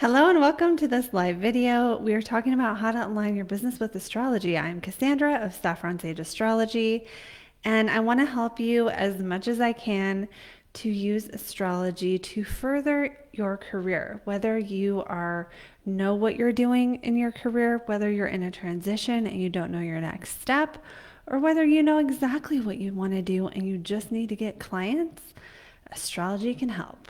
Hello and welcome to this live video. We are talking about how to align your business with astrology. I'm Cassandra of Saffron Sage Astrology, and I want to help you as much as I can to use astrology to further your career. Whether you know what you're doing in your career, whether you're in a transition and you don't know your next step, or whether you know exactly what you want to do and you just need to get clients, astrology can help.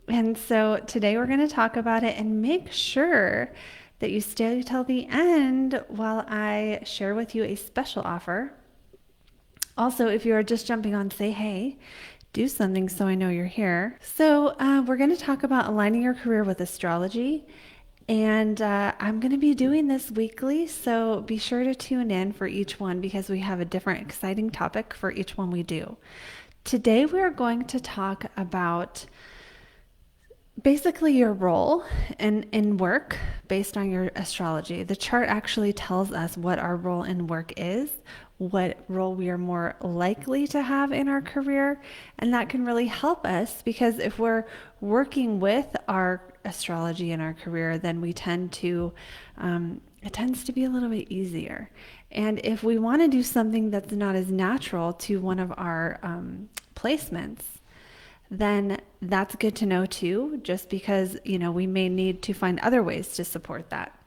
And so today we're going to talk about it and make sure that you stay till the end while I share with you a special offer. Also, if you are just jumping on, say hey, do something so I know you're here. So, we're going to talk about aligning your career with astrology. And I'm going to be doing this weekly, so be sure to tune in for each one because we have a different exciting topic for each one we do. Today, we're going to talk about basically your role in work based on your astrology. The chart actually tells us what our role in work is, what role we are more likely to have in our career, and that can really help us because if we're working with our astrology in our career, then we tend to it tends to be a little bit easier. And if we want to do something that's not as natural to one of our placements, then that's good to know too, just because, we may need to find other ways to support that.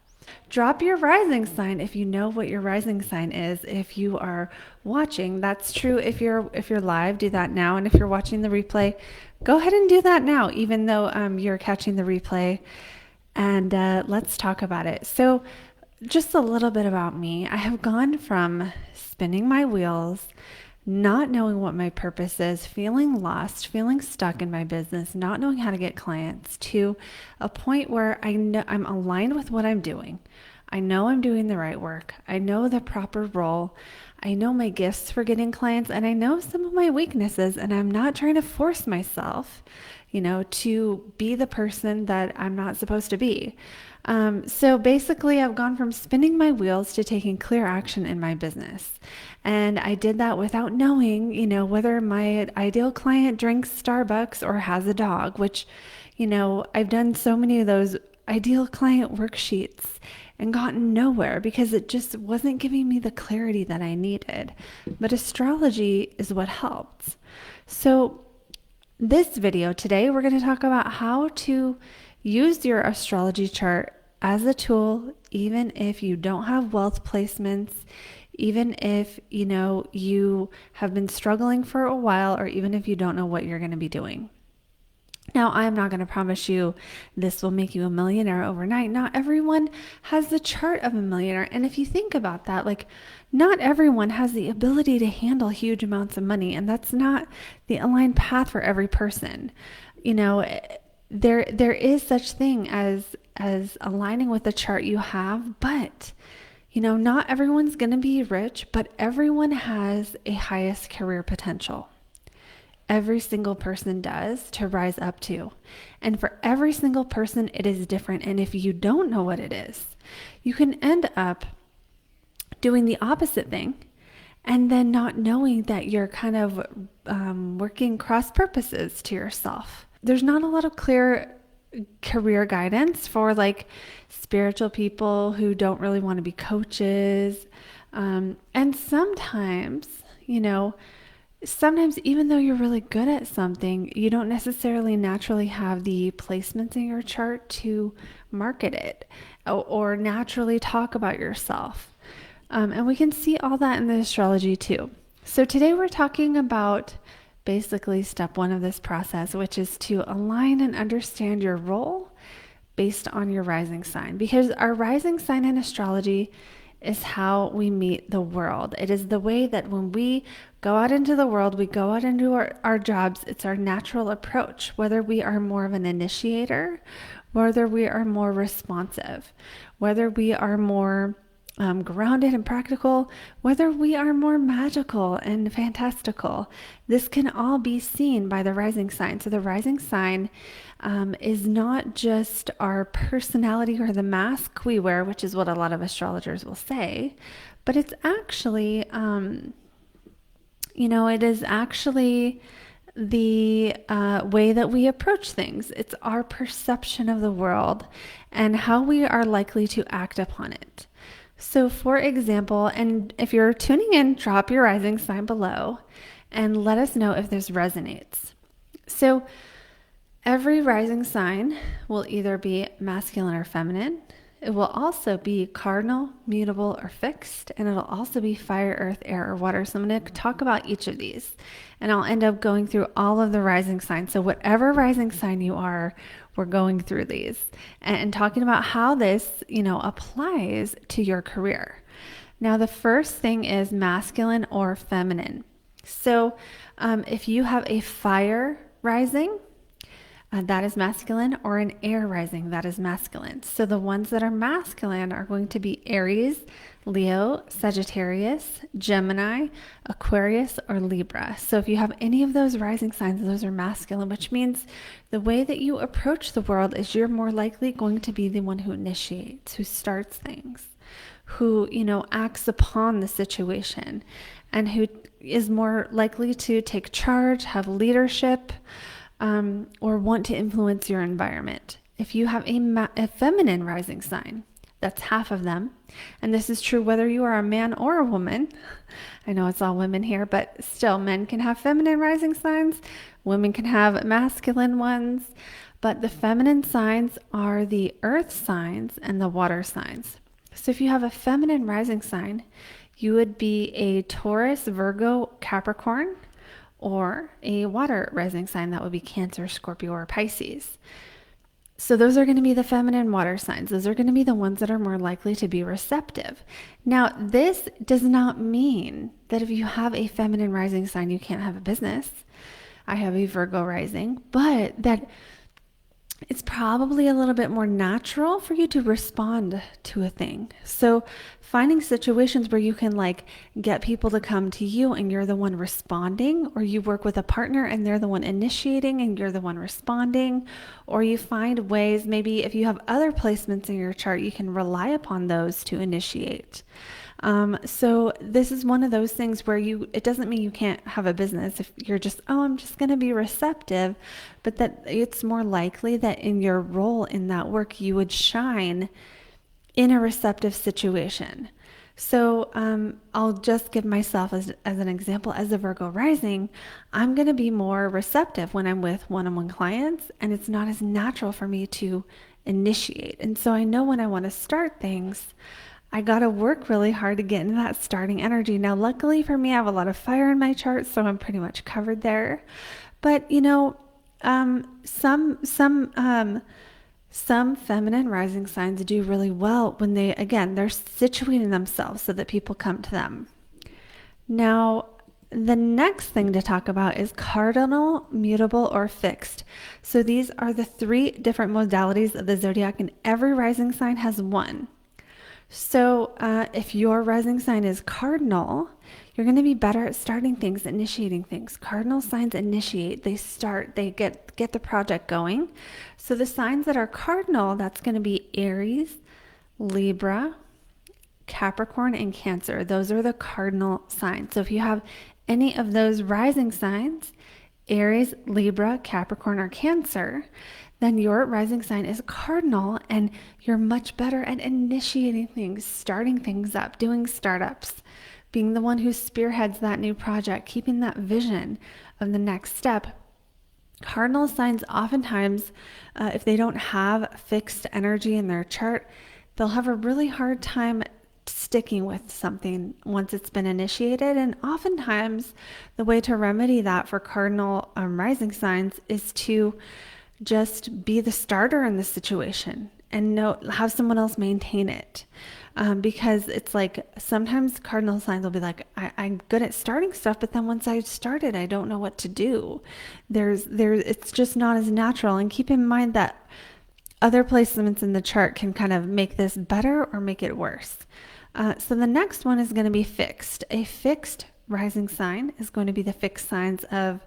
Drop your rising sign if you know what your rising sign is. If you are watching, that's true. If you're live, do that now. And if you're watching the replay, go ahead and do that now, even though you're catching the replay. And let's talk about it. So just a little bit about me. I have gone from spinning my wheels, not knowing what my purpose is, feeling lost, feeling stuck in my business, not knowing how to get clients, to a point where I know I'm aligned with what I'm doing. I know I'm doing the right work. I know the proper role. I know my gifts for getting clients, and I know some of my weaknesses, and I'm not trying to force myself, to be the person that I'm not supposed to be. So basically, I've gone from spinning my wheels to taking clear action in my business. And I did that without knowing, whether my ideal client drinks Starbucks or has a dog, which, I've done so many of those ideal client worksheets and gotten nowhere because it just wasn't giving me the clarity that I needed. But astrology is what helped. So this video today, we're going to talk about how to use your astrology chart as a tool, even if you don't have wealth placements, even if, you have been struggling for a while, or even if you don't know what you're going to be doing. Now, I'm not going to promise you this will make you a millionaire overnight. Not everyone has the chart of a millionaire. And if you think about that, not everyone has the ability to handle huge amounts of money. And that's not the aligned path for every person. There is such thing as aligning with the chart you have, but not everyone's going to be rich, but everyone has a highest career potential. Every single person does to rise up to. And for every single person, it is different. And if you don't know what it is, you can end up doing the opposite thing and then not knowing that you're kind of working cross purposes to yourself. There's not a lot of clear career guidance for spiritual people who don't really want to be coaches. And sometimes, sometimes even though you're really good at something, you don't necessarily naturally have the placements in your chart to market it or naturally talk about yourself. And we can see all that in the astrology too. So today we're talking about basically step one of this process, which is to align and understand your role based on your rising sign. Because our rising sign in astrology is how we meet the world. It is the way that when we go out into the world, we go out into our jobs, it's our natural approach, whether we are more of an initiator, whether we are more responsive, whether we are more grounded and practical, whether we are more magical and fantastical. This can all be seen by the rising sign. So the rising sign is not just our personality or the mask we wear, which is what a lot of astrologers will say, but it's actually, it is actually the way that we approach things. It's our perception of the world and how we are likely to act upon it. So, for example, and if you're tuning in, drop your rising sign below and let us know if this resonates. So, every rising sign will either be masculine or feminine. It will also be cardinal, mutable, or fixed, and it'll also be fire, earth, air, or water. So I'm going to talk about each of these, and I'll end up going through all of the rising signs. So whatever rising sign you are, we're going through these and talking about how this, applies to your career. Now, the first thing is masculine or feminine. So if you have a fire rising, that is masculine, or an air rising, that is masculine. So the ones that are masculine are going to be Aries, Leo, Sagittarius, Gemini, Aquarius, or Libra. So if you have any of those rising signs, those are masculine, which means the way that you approach the world is you're more likely going to be the one who initiates, who starts things, who, acts upon the situation, and who is more likely to take charge, have leadership, or want to influence your environment. If you have a feminine rising sign, that's half of them. And this is true whether you are a man or a woman. I know it's all women here, but still, men can have feminine rising signs. Women can have masculine ones. But the feminine signs are the earth signs and the water signs. So if you have a feminine rising sign, you would be a Taurus, Virgo, Capricorn, or a water rising sign. That would be Cancer, Scorpio, or Pisces. So those are going to be the feminine water signs. Those are going to be the ones that are more likely to be receptive. Now, this does not mean that if you have a feminine rising sign, you can't have a business. I have a Virgo rising, but that it's probably a little bit more natural for you to respond to a thing. So finding situations where you can get people to come to you and you're the one responding, or you work with a partner and they're the one initiating and you're the one responding, or you find ways, maybe if you have other placements in your chart, you can rely upon those to initiate. So this is one of those things where it doesn't mean you can't have a business if you're just, I'm just going to be receptive, but that it's more likely that in your role in that work, you would shine in a receptive situation. So, I'll just give myself as an example, as a Virgo rising, I'm going to be more receptive when I'm with one-on-one clients, and it's not as natural for me to initiate. And so I know when I want to start things, I got to work really hard to get into that starting energy. Now, luckily for me, I have a lot of fire in my chart, so I'm pretty much covered there. But, some feminine rising signs do really well when they're situating themselves so that people come to them. Now, the next thing to talk about is cardinal, mutable, or fixed. So these are the three different modalities of the zodiac, and every rising sign has one. So if your rising sign is cardinal, you're going to be better at starting things, initiating things. Cardinal signs initiate, they start, they get the project going. So the signs that are cardinal, that's going to be Aries, Libra, Capricorn, and Cancer. Those are the cardinal signs. So if you have any of those rising signs, Aries, Libra, Capricorn, or Cancer, then your rising sign is cardinal, and you're much better at initiating things, starting things up, doing startups, being the one who spearheads that new project, keeping that vision of the next step. Cardinal signs oftentimes, if they don't have fixed energy in their chart, they'll have a really hard time sticking with something once it's been initiated. And oftentimes the way to remedy that for cardinal rising signs is to just be the starter in the situation and have someone else maintain it. Because it's sometimes cardinal signs will be I'm good at starting stuff, but then once I start it, I don't know what to do. It's just not as natural. And keep in mind that other placements in the chart can kind of make this better or make it worse. So the next one is going to be fixed. A fixed rising sign is going to be the fixed signs of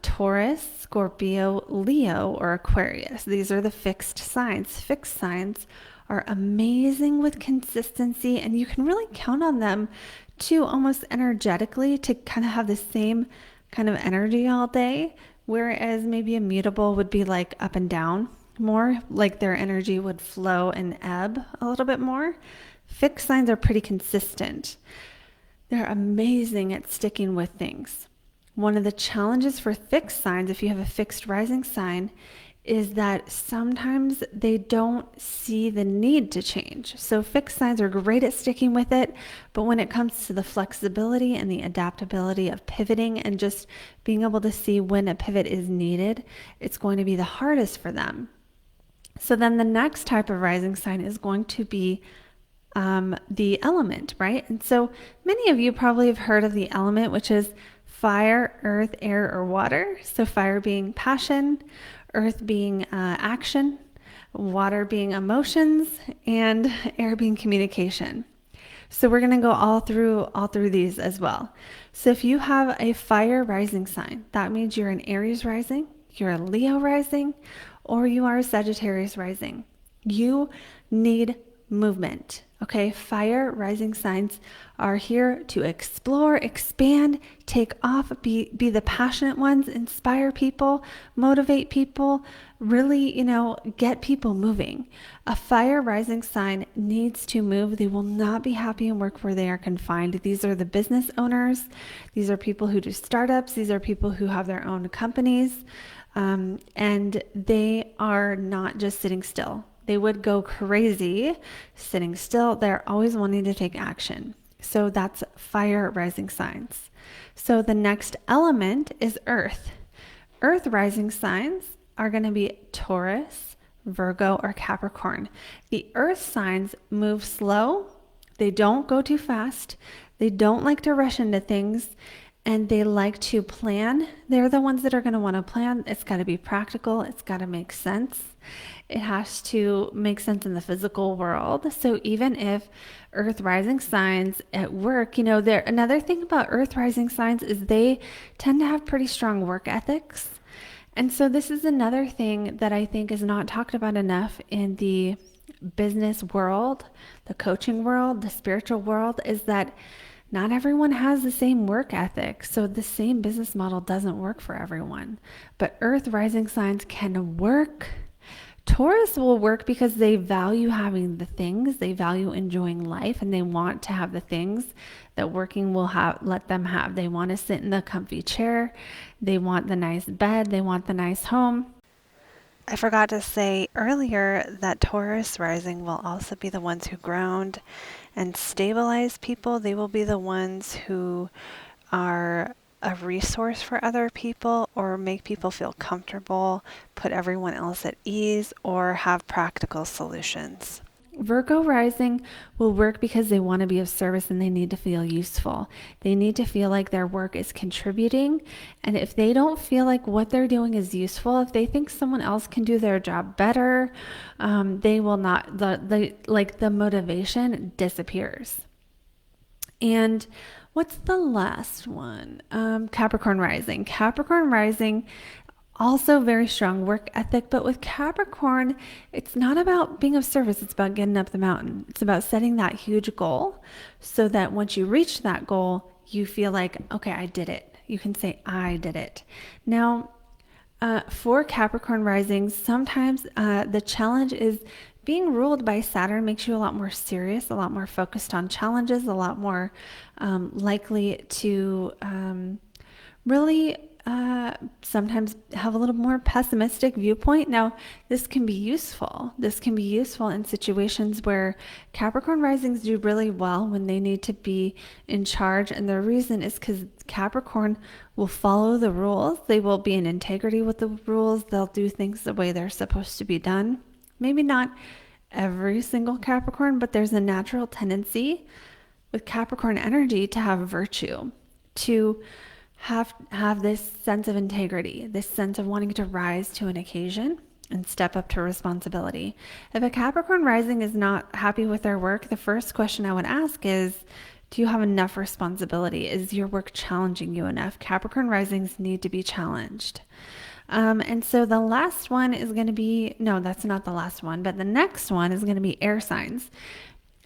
Taurus, Scorpio, Leo, or Aquarius. These are the fixed signs. Fixed signs are amazing with consistency, and you can really count on them to almost energetically to kind of have the same kind of energy all day, whereas maybe a mutable would be like up and down more, like their energy would flow and ebb a little bit more. Fixed signs are pretty consistent. They're amazing at sticking with things. One of the challenges for fixed signs, if you have a fixed rising sign, is that sometimes they don't see the need to change. So fixed signs are great at sticking with it, but when it comes to the flexibility and the adaptability of pivoting and just being able to see when a pivot is needed, it's going to be the hardest for them. So then the next type of rising sign is going to be the element, right? And so many of you probably have heard of the element, which is fire, earth, air, or water. So fire being passion, earth being action, water being emotions, and air being communication. So we're going to go all through these as well. So if you have a fire rising sign, that means you're an Aries rising, you're a Leo rising, or you are a Sagittarius rising. You need movement. Okay, fire rising signs are here to explore, expand, take off, be the passionate ones, inspire people, motivate people, really, get people moving. A fire rising sign needs to move. They will not be happy in work where they are confined. These are the business owners. These are people who do startups. These are people who have their own companies. And they are not just sitting still. They would go crazy sitting still. They're always wanting to take action. So that's fire rising signs. So the next element is earth. Earth rising signs are going to be Taurus, Virgo, or Capricorn. The earth signs move slow. They don't go too fast. They don't like to rush into things. And they like to plan. They're the ones that are going to want to plan. It's got to be practical. It's got to make sense. It has to make sense in the physical world. So even if earth rising signs at work, another thing about earth rising signs is they tend to have pretty strong work ethics. And so this is another thing that I think is not talked about enough in the business world, the coaching world, the spiritual world, is that not everyone has the same work ethic, so the same business model doesn't work for everyone. But earth rising signs can work. Taurus will work because they value having the things, they value enjoying life, and they want to have the things that working will let them have. They want to sit in the comfy chair, they want the nice bed, they want the nice home. I forgot to say earlier that Taurus rising will also be the ones who ground and stabilize people. They will be the ones who are a resource for other people or make people feel comfortable, put everyone else at ease, or have practical solutions. Virgo rising will work because they want to be of service and they need to feel useful. They need to feel like their work is contributing. And if they don't feel like what they're doing is useful, if they think someone else can do their job better, they will not, the motivation disappears. And what's the last one? Capricorn rising. Capricorn rising, also very strong work ethic, but with Capricorn, it's not about being of service. It's about getting up the mountain. It's about setting that huge goal so that once you reach that goal, you feel like, okay, I did it. You can say, I did it. Now, for Capricorn rising, sometimes the challenge is being ruled by Saturn makes you a lot more serious, a lot more focused on challenges, a lot more likely to really sometimes have a little more pessimistic viewpoint. Now, this can be useful. This can be useful in situations where Capricorn risings do really well when they need to be in charge. And the reason is because Capricorn will follow the rules. They will be in integrity with the rules. They'll do things the way they're supposed to be done. Maybe not every single Capricorn, but there's a natural tendency with Capricorn energy to have virtue, to have this sense of integrity, this sense of wanting to rise to an occasion and step up to responsibility. If a Capricorn rising is not happy with their work, the first question I would ask is, do you have enough responsibility? Is your work challenging you enough? Capricorn risings need to be challenged. And so the last one is going to be, no, that's not the last one, but the next one is going to be air signs.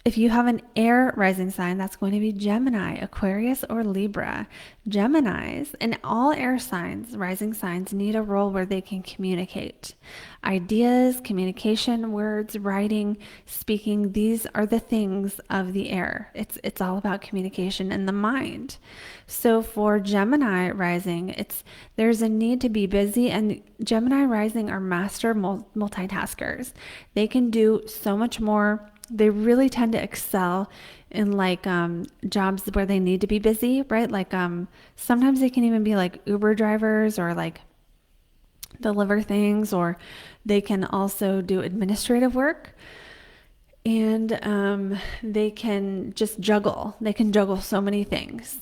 If you have an air rising sign, that's going to be Gemini, Aquarius, or Libra. Geminis and all air signs, rising signs, need a role where they can communicate. Ideas, communication, words, writing, speaking, these are the things of the air. It's all about communication in the mind. So for Gemini rising, there's a need to be busy, and Gemini rising are master multitaskers. They can do so much more. They really tend to excel in jobs where they need to be busy, right? Sometimes they can even be like Uber drivers, or like deliver things, or they can also do administrative work, and they can just juggle. They can juggle so many things.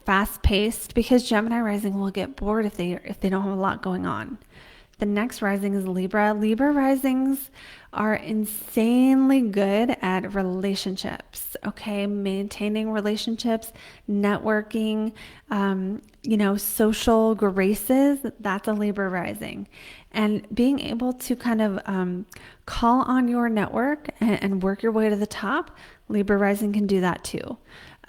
Fast paced, because Gemini rising will get bored if they don't have a lot going on. The next rising is Libra. Libra risings are insanely good at relationships, okay? Maintaining relationships, networking, social graces, that's a Libra rising. And being able to kind of call on your network and work your way to the top, Libra rising can do that too.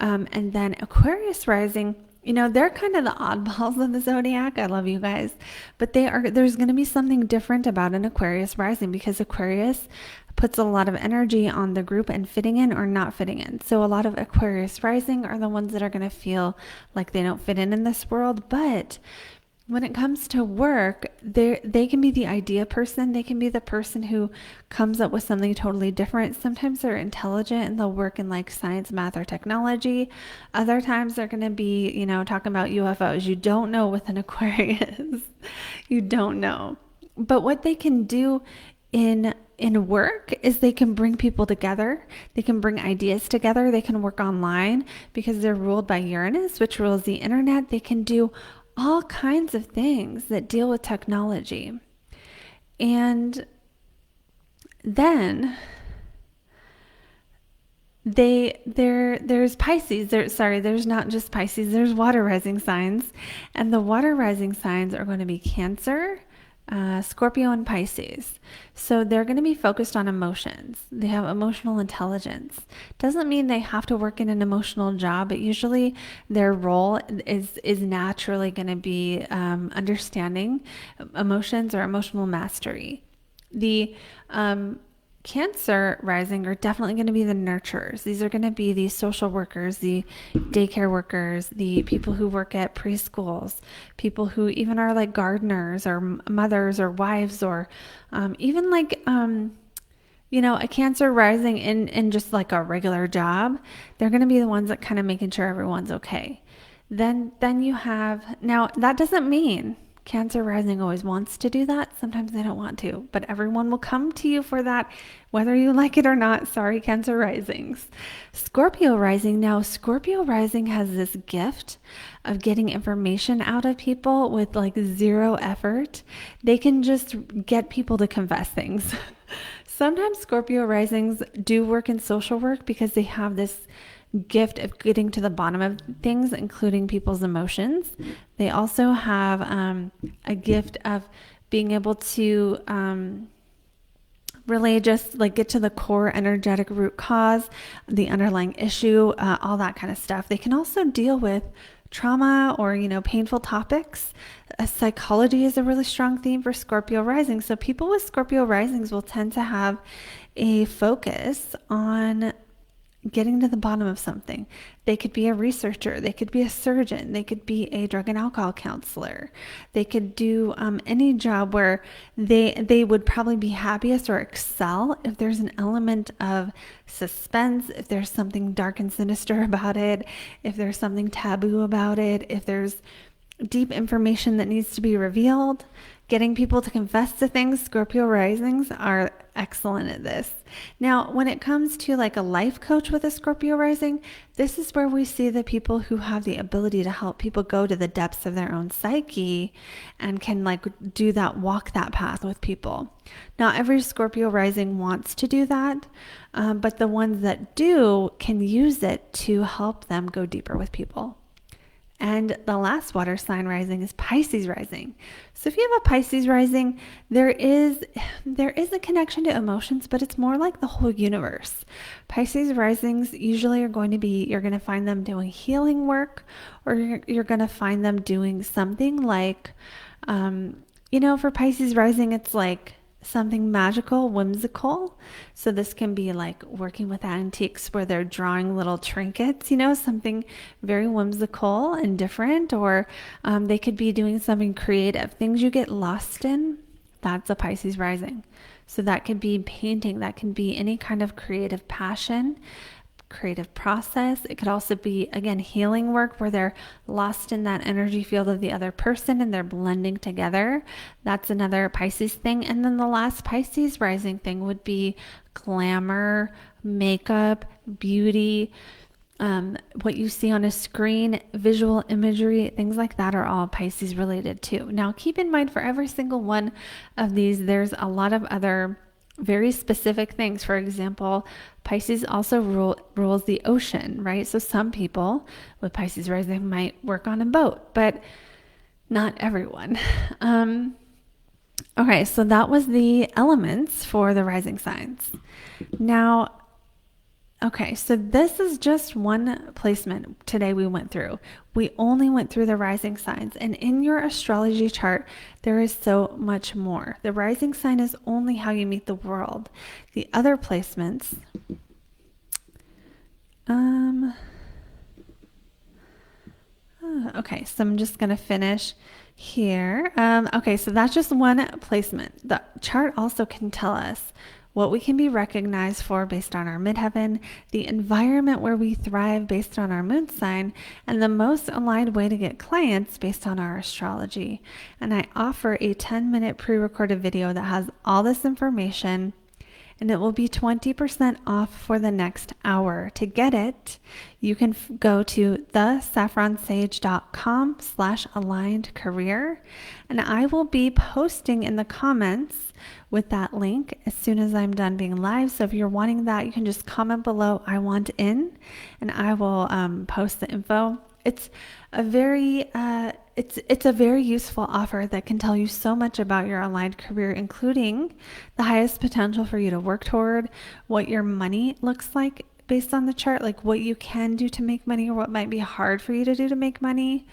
And then Aquarius rising, they're kind of the oddballs of the zodiac. I love you guys. But there's going to be something different about an Aquarius rising, because Aquarius puts a lot of energy on the group and fitting in or not fitting in. So a lot of Aquarius rising are the ones that are going to feel like they don't fit in this world. But when it comes to work, they can be the idea person. They can be the person who comes up with something totally different. Sometimes they're intelligent and they'll work in like science, math, or technology. Other times they're going to be, talking about UFOs. You don't know with an Aquarius. You don't know. But what they can do in work is they can bring people together. They can bring ideas together. They can work online because they're ruled by Uranus, which rules the internet. They can do all kinds of things that deal with technology. And then there's Pisces. There's not just Pisces, there's water rising signs. And the water rising signs are going to be Cancer, Scorpio, and Pisces. So they're going to be focused on emotions. They have emotional intelligence. Doesn't mean they have to work in an emotional job, but usually their role is naturally going to be understanding emotions or emotional mastery. The Cancer rising are definitely going to be the nurturers. These are going to be the social workers, the daycare workers, the people who work at preschools, people who even are like gardeners or mothers or wives, or even like, a Cancer rising in just like a regular job. They're going to be the ones that kind of making sure everyone's okay. Then you have, now that doesn't mean Cancer rising always wants to do that. Sometimes they don't want to, but everyone will come to you for that, whether you like it or not. Sorry, Cancer risings. Scorpio rising. Now, Scorpio rising has this gift of getting information out of people with like zero effort. They can just get people to confess things. Sometimes Scorpio risings do work in social work because they have this gift of getting to the bottom of things, including people's emotions. They also have a gift of being able to really just like get to the core energetic root cause, the underlying issue, all that kind of stuff. They can also deal with trauma or, painful topics. Psychology is a really strong theme for Scorpio rising. So people with Scorpio risings will tend to have a focus on getting to the bottom of something. They could be a researcher, they could be a surgeon, they could be a drug and alcohol counselor. They could do any job where they would probably be happiest or excel if there's an element of suspense, if there's something dark and sinister about it, if there's something taboo about it, if there's deep information that needs to be revealed. Getting people to confess to things, Scorpio risings are excellent at this. Now, when it comes to like a life coach with a Scorpio rising, this is where we see the people who have the ability to help people go to the depths of their own psyche and can like do that, walk that path with people. Not every Scorpio rising wants to do that, but the ones that do can use it to help them go deeper with people. And the last water sign rising is Pisces rising. So if you have a Pisces rising, there is a connection to emotions, but it's more like the whole universe. Pisces risings usually are going to be, you're going to find them doing healing work, or you're going to find them doing something like, for Pisces rising, it's like something magical, whimsical. So this can be like working with antiques where they're drawing little trinkets, something very whimsical and different, or they could be doing something creative, things you get lost in. That's a Pisces rising. So that could be painting, that can be any kind of creative passion, creative process. It could also be, again, healing work where they're lost in that energy field of the other person and they're blending together. That's another Pisces thing. And then the last Pisces rising thing would be glamour, makeup, beauty, what you see on a screen, visual imagery, things like that are all Pisces related too. Now, keep in mind for every single one of these, there's a lot of other very specific things. For example, Pisces also rules the ocean, right? So some people with Pisces rising might work on a boat, but not everyone. Okay, so that was the elements for the rising signs. Now, okay, so this is just one placement today we went through. We only went through the rising signs, and in your astrology chart, there is so much more. The rising sign is only how you meet the world. The other placements, okay, so I'm just going to finish here. Okay, so that's just one placement. The chart also can tell us what we can be recognized for based on our midheaven, the environment where we thrive based on our moon sign, and the most aligned way to get clients based on our astrology. And I offer a 10-minute pre-recorded video that has all this information, and it will be 20% off for the next hour. To get it, you can go to thesaffronsage.com/aligned career, and I will be posting in the comments with that link as soon as I'm done being live. So if you're wanting that, you can just comment below, I want in, and I will post the info. It's a very useful offer that can tell you so much about your aligned career, including the highest potential for you to work toward, what your money looks like based on the chart, like what you can do to make money or what might be hard for you to do to make money,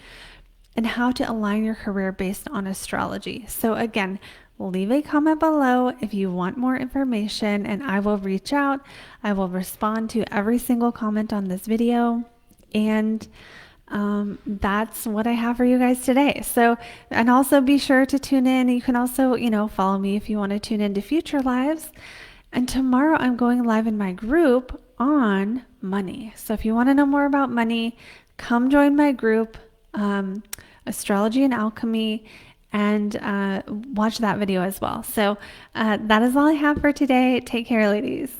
and how to align your career based on astrology. So again, leave a comment below if you want more information, and I will reach out. I will respond to every single comment on this video, and that's what I have for you guys today. So, and also be sure to tune in. You can also, follow me if you want to tune into future lives. And tomorrow I'm going live in my group on money. So if you want to know more about money, come join my group, Astrology and Alchemy, and watch that video as well. So that is all I have for today. Take care, ladies.